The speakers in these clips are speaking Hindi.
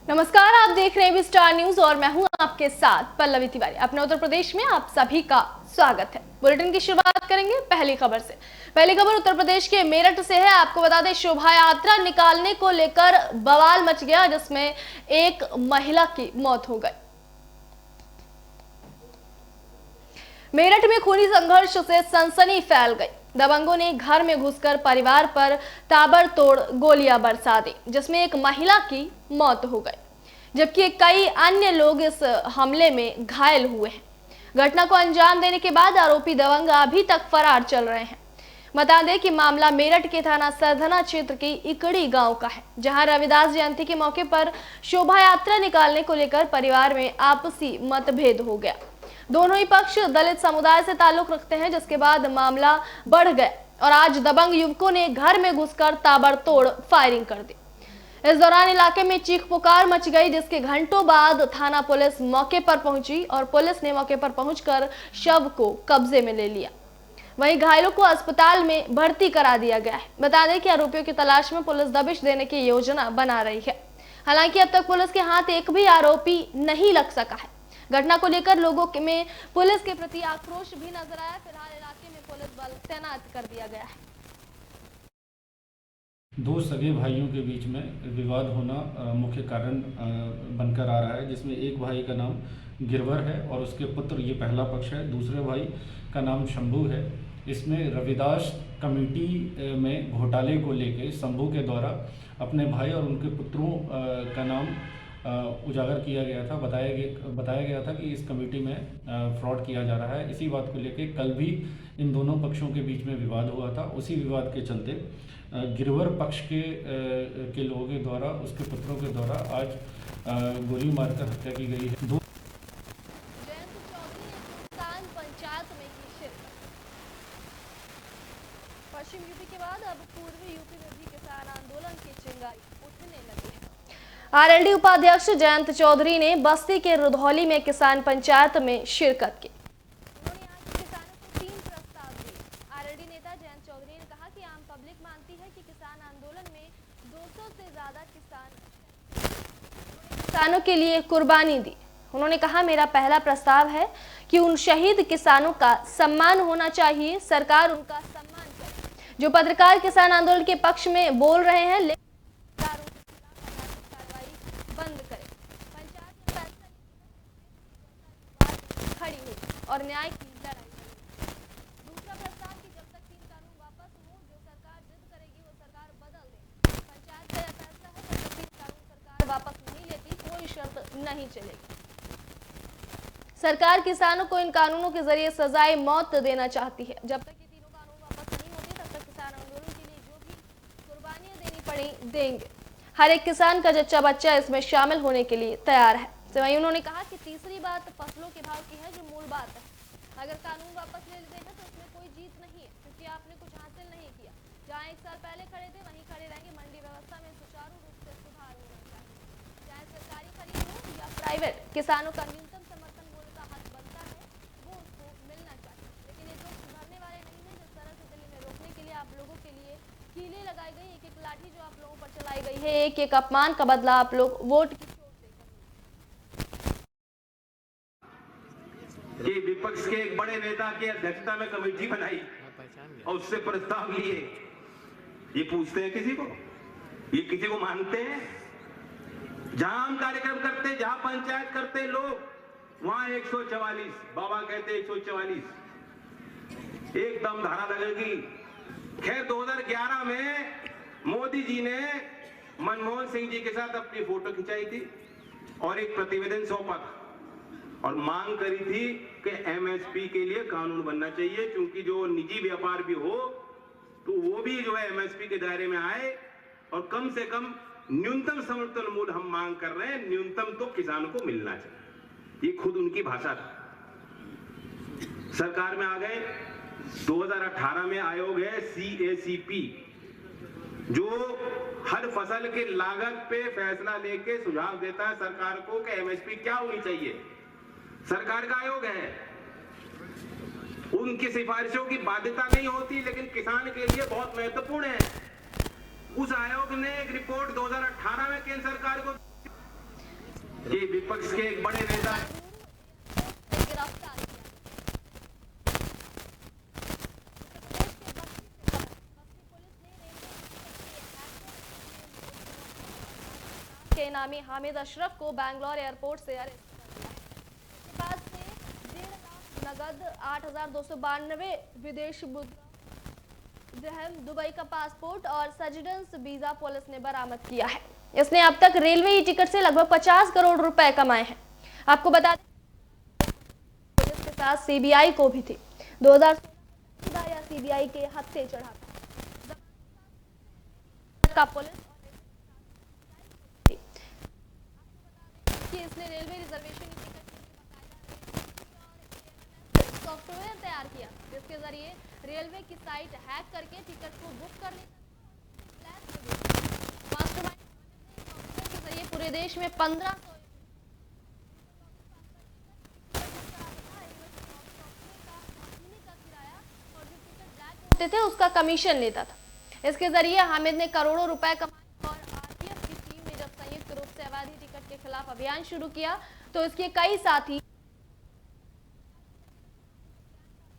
नमस्कार, आप देख रहे हैं स्टार न्यूज और मैं हूं आपके साथ पल्लवी तिवारी। अपने उत्तर प्रदेश में आप सभी का स्वागत है। बुलेटिन की शुरुआत करेंगे पहली खबर से। पहली खबर उत्तर प्रदेश के मेरठ से है। आपको बता दें, शोभा यात्रा निकालने को लेकर बवाल मच गया, जिसमें एक महिला की मौत हो गई। मेरठ में खूनी संघर्ष से सनसनी फैल गई। दबंगों ने घर में घुसकर परिवार पर ताबड़तोड़ गोलियां बरसा दी, जिसमें एक महिला की मौत हो गई, जबकि कई अन्य लोग इस हमले में घायल हुए हैं। घटना को अंजाम देने के बाद आरोपी दबंग अभी तक फरार चल रहे हैं। बता दें कि मामला मेरठ के थाना सरधना क्षेत्र की इकड़ी गांव का है, जहां रविदास जयंती के मौके पर शोभा यात्रा निकालने को लेकर परिवार में आपसी मतभेद हो गया। दोनों ही पक्ष दलित समुदाय से ताल्लुक रखते हैं, जिसके बाद मामला बढ़ गया और आज दबंग युवकों ने घर में घुसकर ताबड़तोड़ फायरिंग कर दी। इस दौरान इलाके में चीख पुकार मच गई, जिसके घंटों बाद थाना पुलिस मौके पर पहुंची और पुलिस ने मौके पर पहुंचकर शव को कब्जे में ले लिया। वहीं घायलों को अस्पताल में भर्ती करा दिया गया है। बता दें कि आरोपियों की तलाश में पुलिस दबिश देने की योजना बना रही है। हालांकि अब तक पुलिस के हाथ एक भी आरोपी नहीं लग सका है। घटना को लेकर लोगों में पुलिस के प्रति आक्रोश भी नजर आया। फिलहाल इलाके में पुलिस बल तैनात कर दिया गया है। दो सगे भाइयों के बीच में विवाद होना मुख्य कारण बनकर आ रहा है, जिसमें एक भाई का नाम गिरवर है और उसके पुत्र, ये पहला पक्ष है। दूसरे भाई का नाम शंभू है। इसमें रविदास कमेटी में घोटाले को लेकर शंभू के द्वारा अपने भाई और उनके पुत्रों का नाम उजागर किया गया था। बताया गया था कि इस कमेटी में फ्रॉड किया जा रहा है। इसी बात को लेकर कल भी इन दोनों पक्षों के बीच में विवाद हुआ था। उसी विवाद के चलते गिरवर पक्ष के लोगों के द्वारा, उसके पुत्रों के द्वारा आज गोली मारकर हत्या की गई है। जयंत चौधरी ने किसान पंचायत में की शिरकत। पश्चिम यूपी के बाद अब पूर्वी यूपी में भी किसान आंदोलन की चिंगारी उठने लगी है। आरएलडी उपाध्यक्ष जयंत चौधरी ने बस्ती के रुधौली में किसान पंचायत में शिरकत की। उन्होंने आज किसानों को 3 प्रस्ताव दिए। आरएलडी नेता जयंत चौधरी ने कहा कि आम पब्लिक मानती है कि किसान आंदोलन में 200 से ज्यादा किसानों के लिए कुर्बानी दी। उन्होंने कहा, मेरा पहला प्रस्ताव है कि उन शहीद किसानों का सम्मान होना चाहिए। सरकार उनका सम्मान करे जो पत्रकार किसान आंदोलन के पक्ष में बोल रहे हैं, लेकिन कार्रवाई बंद करे। पंचायत में फैसला खड़ी हुई और न्याय की लड़ाई लड़ी। दूसरा प्रस्ताव कि जब तक 3 कानून वापस हो, जो सरकार जिद करेगी वो सरकार बदल दे। पंचायत का यह फैसला है, जब तक 3 कानून सरकार वापस नहीं लेती कोई शर्त नहीं चलेगी। सरकार किसानों को इन कानूनों के जरिए सजाए मौत देना चाहती है। जब तक ये तीनों कानून वापस नहीं होते, तब तक किसान आंदोलन के लिए जो भी कुर्बानियां देनी पड़ी देंगे। हर एक किसान का जच्चा बच्चा इसमें शामिल होने के लिए तैयार है। वहीं उन्होंने कहा कि तीसरी बात फसलों के भाव की है, जो मूल बात है। अगर कानून वापस ले लेते हैं तो इसमें कोई जीत नहीं है, क्योंकि आपने कुछ हासिल नहीं किया। जहाँ 1 साल पहले खड़े थे वहीं खड़े रहेंगे। मंडी व्यवस्था में सुचारू रूप से सुधार होना चाहिए। चाहे सरकारी खरीद हो या प्राइवेट, किसानों का न्यूनतम समर्थन मूल्य का हक बनता है, वो उसको मिलना चाहिए। लेकिन ये लोग सुधरने वाले नहीं है। जिस तरह से दिल्ली में रोकने के लिए आप लोगों के लिए कीलें लगाई गई, एक लाठी जो आप लोगों पर चलाई गई है, एक अपमान का बदला आप लोग वोट की कि विपक्ष के एक बड़े नेता की अध्यक्षता में कमेटी बनाई और उससे प्रस्ताव लिए। ये पूछते हैं किसी को? ये किसी को मानते हैं? जहां हम कार्यक्रम करते, जहां पंचायत करते लोग, वहां 144 बाबा कहते 144 एकदम धारा लगेगी। खैर 2011 में मोदी जी ने मनमोहन सिंह जी के साथ अपनी फोटो खिंचाई थी और एक प्रतिवेदन सौंपा और मांग करी थी कि एमएसपी के लिए कानून बनना चाहिए, क्योंकि जो निजी व्यापार भी हो तो वो भी जो है एमएसपी के दायरे में आए और कम से कम न्यूनतम समर्थन मूल्य हम मांग कर रहे हैं, न्यूनतम तो किसानों को मिलना चाहिए। ये खुद उनकी भाषा था। सरकार में आ गए। 2018 में आयोग है CACP, जो हर फसल के लागत पे फैसला लेके सुझाव देता है सरकार को कि एमएसपी क्या होनी चाहिए। सरकार का आयोग है, उनकी सिफारिशों की बाध्यता नहीं होती, लेकिन किसान के लिए बहुत महत्वपूर्ण है। उस आयोग ने एक रिपोर्ट 2018 में केंद्र सरकार को कि विपक्ष के एक बड़े नेता गिरफ्तार किया। के नामी हामिद अशरफ को बैंगलोर एयरपोर्ट से अरेस्ट कर लिया है। इसके पास से 1.5 लाख नगद, 8,292 विदेशी मुद्रा, दिरहम, दुबई का पासपोर्ट और सजिडेंस वीजा पुलिस ने बरामद किया है। इसने अब तक रेलवे टिकट से लगभग 50 करोड़ रुपए कमाए हैं। आपको बता दें पुलिस के साथ सीबीआई को भी थी। 2016 या सीबीआई के हत्थे चढ़ा का पुलिस कि इसने रेलवे रिजर्वेशन सॉफ्टवेयर तैयार किया जिसके जरिए रेलवे की साइट हैक करके टिकट को बुक कर लेता के जरिए पूरे देश में 1500 होते थे उसका कमीशन लेता था। इसके जरिए हामिद ने करोड़ों रुपए कमाए और आरपीएफ की टीम ने जब संयुक्त रूप से अवैध टिकट के खिलाफ अभियान शुरू किया तो इसके कई साथी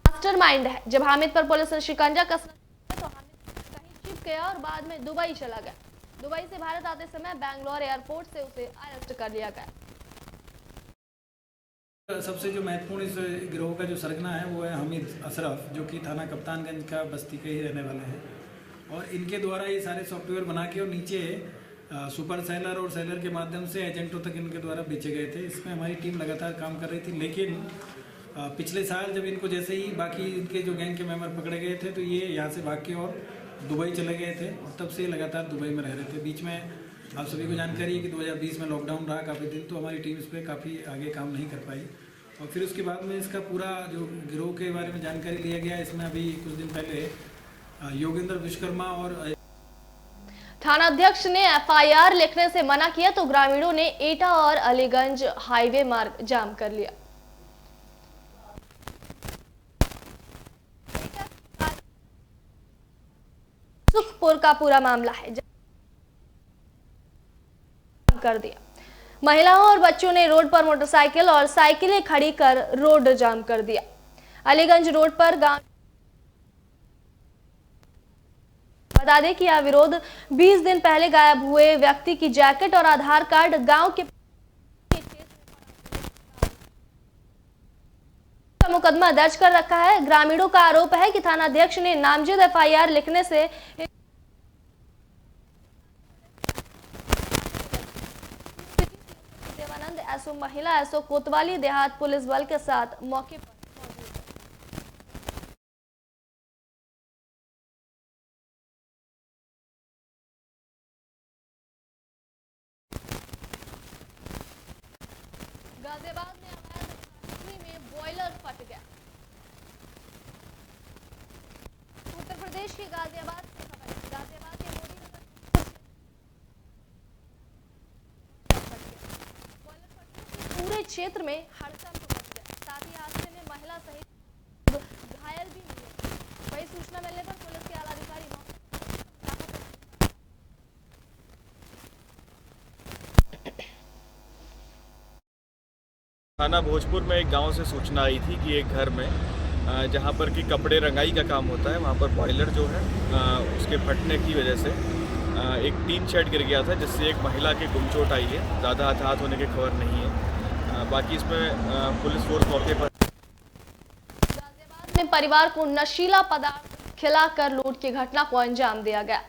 मास्टरमाइंड है। जब हामिद पर पुलिस ने शिकंजा कसना तो हामिद कहीं छिप गया और बाद में दुबई चला गया। दुबई से भारत आते समय बैंगलोर एयरपोर्ट से उसे अरेस्ट कर लिया गया। सबसे जो महत्वपूर्ण इस गिरोह का जो सरगना है वो है हामिद अशरफ, जो कि थाना कप्तानगंज का बस्ती के ही रहने वाले हैं। और इनके द्वारा ये सारे सॉफ्टवेयर बना के और नीचे सुपर सेलर और सेलर के माध्यम से एजेंटों तक इनके द्वारा बेचे गए थे। इसमें हमारी टीम लगातार काम कर रही थी, लेकिन पिछले साल जब इनको जैसे ही बाकी इनके जो गैंग के मेंबर पकड़े गए थे तो ये यहाँ से भाग के और दुबई चले गए थे और तब से लगातार दुबई में रह रहे थे। बीच में आप सभी को जानकारी है कि 2020 में लॉकडाउन रहा काफ़ी दिन, तो हमारी टीम इस पर काफ़ी आगे काम नहीं कर पाई। और फिर उसके बाद में इसका पूरा जो गिरोह के बारे में जानकारी लिया गया। इसमें अभी कुछ दिन पहले योगेंद्र विश्वकर्मा और थाना अध्यक्ष ने एफआईआर लिखने से मना किया तो ग्रामीणों ने एटा और अलीगंज हाईवे मार्ग जाम कर लिया। सुखपुर का पूरा मामला है कर दिया। महिलाओं और बच्चों ने रोड पर मोटरसाइकिल और साइकिलें खड़ी कर रोड जाम कर दिया। अलीगंज रोड पर गांव बता दें कि यह विरोध 20 दिन पहले गायब हुए व्यक्ति की जैकेट और आधार कार्ड गांव के मुकदमा दर्ज कर रखा है। ग्रामीणों का आरोप है कि थाना अध्यक्ष ने नामजद एफआईआर लिखने से देवानंद एसओ महिला एसओ कोतवाली देहात पुलिस बल के साथ मौके पर गाजियाबाद में अवैध फैक्ट्री में बॉयलर फट गया। उत्तर प्रदेश के गाजियाबाद से खबर है। गाजियाबाद के मोदी नगर बॉयलर फटने से पूरे क्षेत्र में हड़कंप मच गया। साथ ही हादसे में महिला सहित घायल भी हुए। वही सूचना मिलने पर पुलिस के आला अधिकारी थाना भोजपुर में एक गांव से सूचना आई थी कि एक घर में जहां पर कि कपड़े रंगाई का काम होता है वहां पर बॉयलर जो है उसके फटने की वजह से एक टीन शेड गिर गया था, जिससे एक महिला की गुमचोट आई है। ज़्यादा हताहत होने की खबर नहीं है। बाकी इसमें पुलिस फोर्स मौके पर। गाजियाबाद में परिवार को नशीला पदार्थ खिलाकर लूट की घटना को अंजाम दिया गया।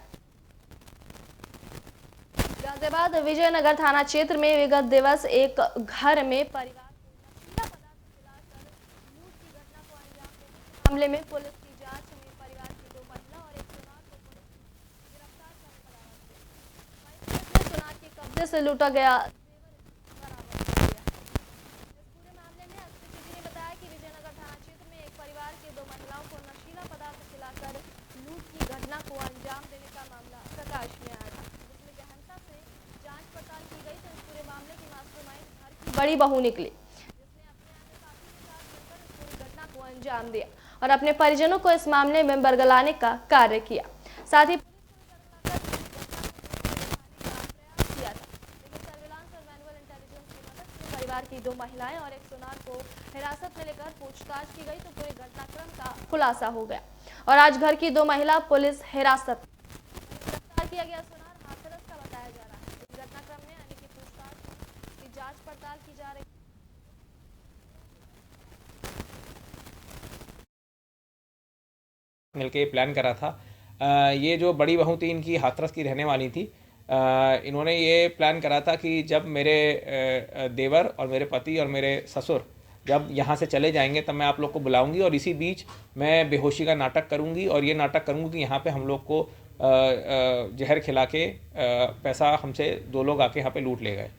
गाजियाबाद विजयनगर थाना क्षेत्र में विगत दिवस एक घर में परिवार मामले में पुलिस की जांच में परिवार की 2 महिला और एक सुनार को पुलिस गिरफ्तार करने में सुनार के कब्जे से लूटा गया बरामद किया। इस पूरे मामले में एसपी ने बताया कि विजयनगर थाना क्षेत्र में एक परिवार के 2 महिलाओं को नशीला पदार्थ खिलाकर लूट की घटना को अंजाम देने का मामला प्रकाश में आया था, जिसमें गहनता से जांच पड़ताल की गई तो इस पूरे मामले की मास्टरमाइंड घर की बड़ी बहू निकली, जिसने अपने साथी के साथ मिलकर इस पूरी घटना को अंजाम दिया और अपने परिजनों को इस मामले में बरगलाने का कार्य किया। साथ ही पुलिस को किया था, लेकिन सर्विलांस और मैनुअल इंटेलिजेंस की परिवार की 2 महिलाएं और एक सुनार को हिरासत में लेकर पूछताछ की गई तो पूरे घटनाक्रम का खुलासा हो गया और आज घर की 2 महिला पुलिस हिरासत गिरफ्तार किया गया सुनार हाथरस का बताया जा रहा है। इस घटनाक्रम में यानी कि पूछताछ की जांच पड़ताल की जा रही है। मिलके प्लान करा था। ये जो बड़ी बहू थी इनकी हाथरस की रहने वाली थी। इन्होंने ये प्लान करा था कि जब मेरे देवर और मेरे पति और मेरे ससुर जब यहाँ से चले जाएंगे तब मैं आप लोग को बुलाऊंगी और इसी बीच मैं बेहोशी का नाटक करूंगी और ये नाटक करूंगी कि यहाँ पे हम लोग को जहर खिला के पैसा हमसे 2 लोग आके यहाँ पे लूट ले गए।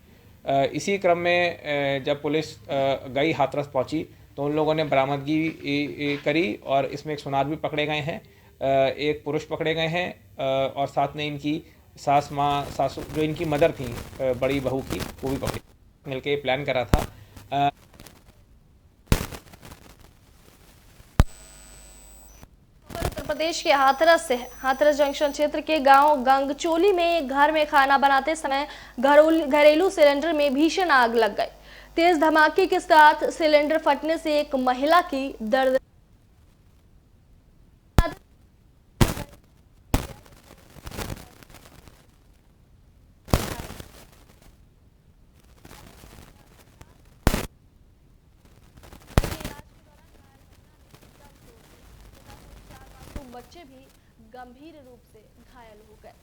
इसी क्रम में जब पुलिस गई हाथरस पहुँची तो उन लोगों ने बरामदगी करी और इसमें एक सुनार भी पकड़े गए हैं, एक पुरुष पकड़े गए हैं और साथ में इनकी सासू जो इनकी मदर थी बड़ी बहू की वो भी पकड़ी। मिलके प्लान करा था। उत्तर प्रदेश के हाथरस से है। हाथरस जंक्शन क्षेत्र के गांव गंगचोली में एक घर में खाना बनाते समय घरेलू सिलेंडर में भीषण आग लग गई। तेज धमाके के साथ सिलेंडर फटने से एक महिला की दर्द बच्चे भी गंभीर रूप से घायल हो गए।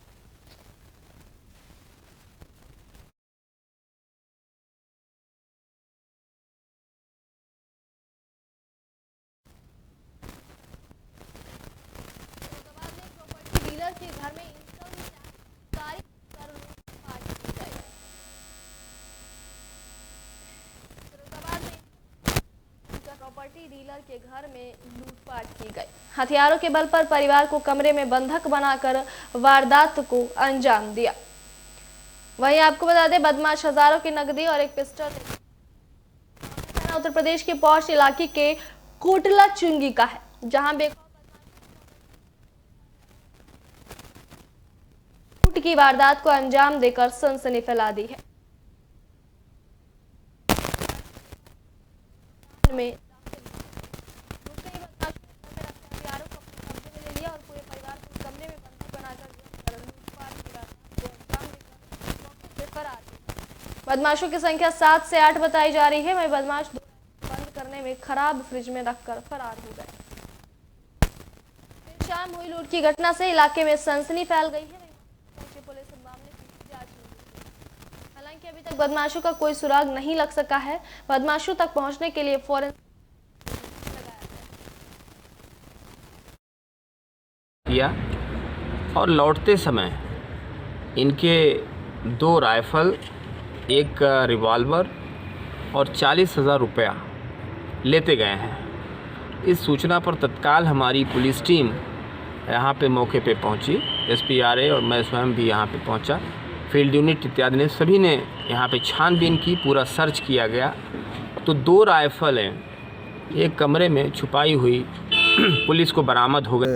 डीलर के घर में इनकम टैक्स कर लूटपाट की गई। प्रॉपर्टी डीलर के घर में लूटपाट की गई। हथियारों के बल पर परिवार को कमरे में बंधक बनाकर वारदात को अंजाम दिया। वहीं आपको बता दें बदमाश हजारों की नकदी और एक पिस्टल उत्तर प्रदेश के पौष इलाके के कोटला चुंगी का है, जहां लूट की वारदात को अंजाम देकर सनसनी फैला दी है। में बदमाशों की संख्या 7 से 8 बताई जा रही है। वही बदमाश बंद करने में खराब फ्रिज में रखकर फरार हो गए। शाम हुई लूट की घटना से इलाके में सनसनी फैल गई है। पुलिस मामले की जांच में जुटी है। हालांकि अभी तक बदमाशों का कोई सुराग नहीं लग सका है। बदमाशों तक पहुंचने के लिए फौरन किया और लौटते समय इनके 2 राइफल, एक रिवॉल्वर और 40,000 रुपया लेते गए हैं। इस सूचना पर तत्काल हमारी पुलिस टीम यहाँ पे मौके पे पहुँची। SPRA और मैं स्वयं भी यहाँ पे पहुँचा। फील्ड यूनिट इत्यादि ने सभी ने यहाँ पे छानबीन की, पूरा सर्च किया गया तो 2 राइफलें एक कमरे में छुपाई हुई पुलिस को बरामद हो गए।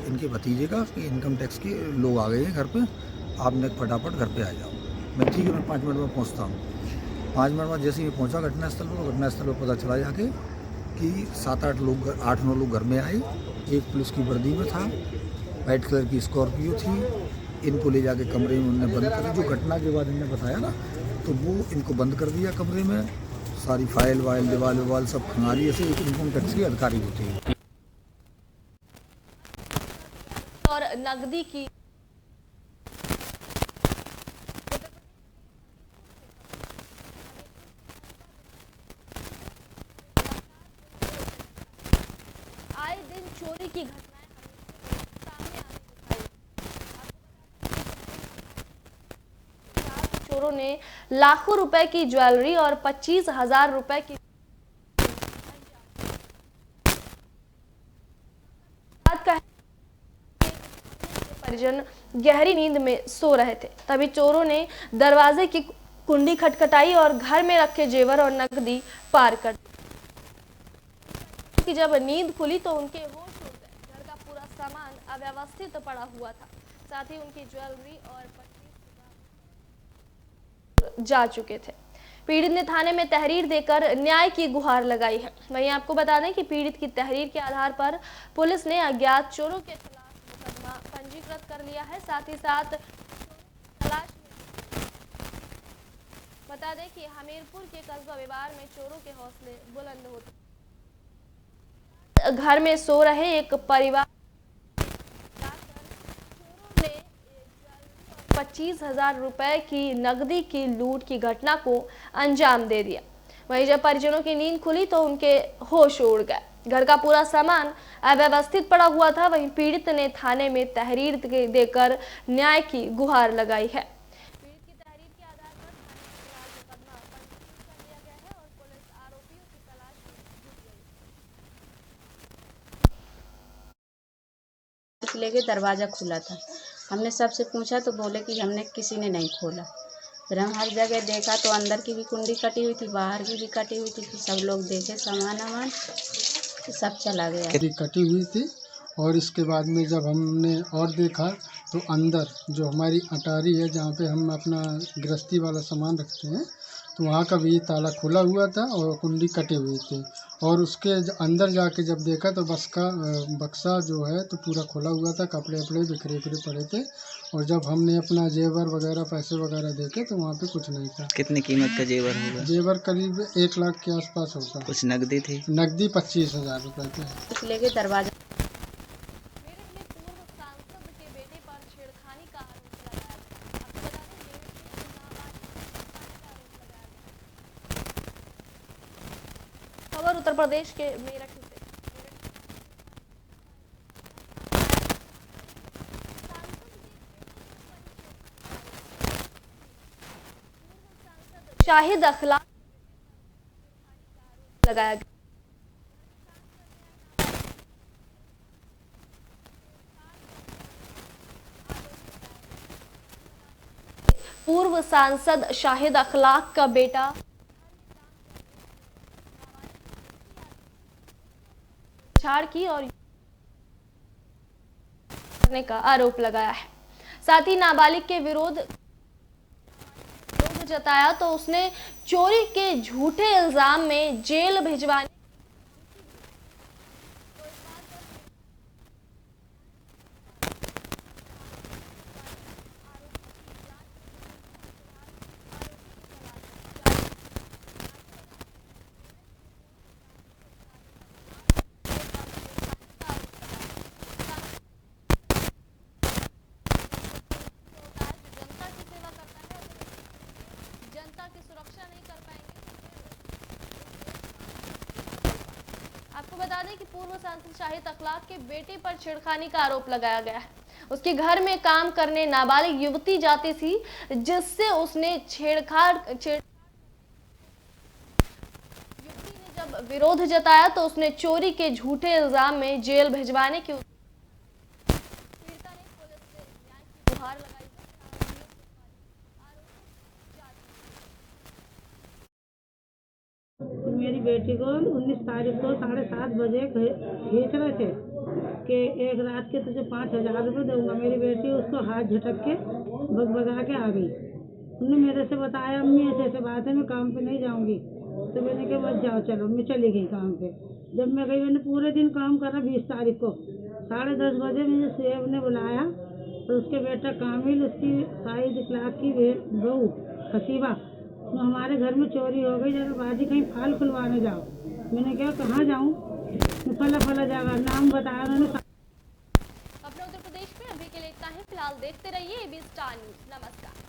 इनके भतीजे का कि इनकम टैक्स के लोग आ गए हैं घर पे, आपने फटाफट घर पे आ जाओ। मैं ठीक है, मैं 5 मिनट में पहुंचता हूं। 5 मिनट में जैसे ही मैं पहुंचा घटनास्थल पर पता चला जाके कि 7-8 लोग 8-9 लोग घर में आए। एक पुलिस की वर्दी में था, वाइट कलर की स्कॉर्पियो थी। इनको ले जाके कमरे में उन्होंने बंद कर दी। जो घटना के बाद इन्होंने बताया ना, तो वो इनको बंद कर दिया कमरे में। सारी फाइल वाइल दीवाल सब खंगाली। ऐसे एक इनकम टैक्स की अधिकारी होती है और नकदी की आए दिन चोरी की घटनाएं सामने आती दिखाई। चोरों ने लाखों रुपए की ज्वेलरी और 25,000 रुपए की परिजन गहरी नींद में सो रहे थे। तभी चोरों ने दरवाजे की कुंडी खटखटाई और घर में रखे जेवर और नकदी पार कर दी। जब नींद खुली तो उनके होश उड़ गए। घर का पूरा सामान अव्यवस्थित पड़ा हुआ था, साथ ही उनकी ज्वेलरी और 25,000 जा चुके थे। पीड़ित ने थाने में तहरीर देकर न्याय की गुहार लगाई है। वहीं आपको बता दें कि पीड़ित की तहरीर के आधार पर पुलिस ने अज्ञात चोरों के खिलाफ मुकदमा पंजीकृत कर लिया है। साथ ही साथ तलाश बता दें कि हमीरपुर के कस्बा विवार में चोरों के हौसले बुलंद होते। घर में सो रहे एक परिवार चोरों ने 25,000 रुपए की नकदी की लूट की घटना को अंजाम दे दिया। वहीं जब परिजनों की नींद खुली तो उनके होश उड़ गए। घर का पूरा सामान अव्यवस्थित पड़ा हुआ था। वहीं पीड़ित ने थाने में तहरीर देकर न्याय की गुहार लगाई है। पीड़ित की तहरीर के आधार पर थाने में मुकदमा पंजीकृत कर लिया गया है और पुलिस आरोपियों की तलाश में जुट गई। लेके दरवाज़ा खुला था। हमने सबसे पूछा तो बोले कि हमने किसी ने नहीं खोला। फिर हम हर जगह देखा तो अंदर की भी कुंडी कटी हुई थी, बाहर की भी कटी हुई थी। फिर सब लोग देखे सामान तो सब चला गया। कटी हुई थी और इसके बाद में जब हमने और देखा तो अंदर जो हमारी अटारी है जहाँ पे हम अपना गृहस्थी वाला सामान रखते हैं तो वहाँ का भी ताला खुला हुआ था और कुंडी कटी हुई थी। और उसके अंदर जाके जब देखा तो बक्सा जो है तो पूरा खुला हुआ था, कपड़े वपड़े बिखरे पड़े थे। और जब हमने अपना जेवर वगैरह पैसे वगैरह देखे तो वहाँ पे कुछ नहीं था। कितनी कीमत का जेवर होगा? जेवर करीब 1 लाख के आसपास होगा। कुछ नकदी थी? नकदी 25,000 रुपये थे। लेके दरवाजा खबर उत्तर प्रदेश के मेरठ से। शाहिद अखलाक लगाया गया। पूर्व सांसद शाहिद अखलाक का बेटा छाड़ की और करने का आरोप लगाया है। साथ ही नाबालिग के विरोध जताया तो उसने चोरी के झूठे इल्जाम में जेल भिजवाने की सुरक्षा नहीं कर पाएंगे। आपको बता दें कि पूर्व सांसद शाहिद अखलाक के बेटे पर छेड़खानी का आरोप लगाया गया है। उसके घर में काम करने नाबालिग युवती जाती थी जिससे उसने युवती ने जब विरोध जताया तो उसने चोरी के झूठे इल्जाम में जेल भिजवाने की पीड़िता ने पुलिस से न्याय की गुहार लगाई। मेरी बेटी को 19 तारीख को 7:30 बजे खींच रहे थे कि एक रात के तुझे 5,000 रुपये दूंगा। मेरी बेटी उसको हाथ झटक के बगा के आ गई। उन्होंने मेरे से बताया अम्मी ऐसे बात है, मैं काम पे नहीं जाऊंगी। तो मैंने कहा बस जाओ चलो। मैं चली गई काम पे। जब मैं गई मैंने पूरे दिन काम करा। 20 तारीख को 10:30 बजे मुझे सेब ने बुलाया तो उसके बेटा कामिल, उसकी शाहिद अखलाक की बहू खसीबा, तो हमारे घर में चोरी हो गई, जरा बाजी कहीं फाल खुलवाने जाओ। मैंने कहा कहाँ जाऊँ? फला जगह नाम बताया उन्होंने। अपने उत्तर प्रदेश में अभी के लिए इतना ही। फिलहाल देखते रहिए AB स्टार न्यूज़। नमस्कार।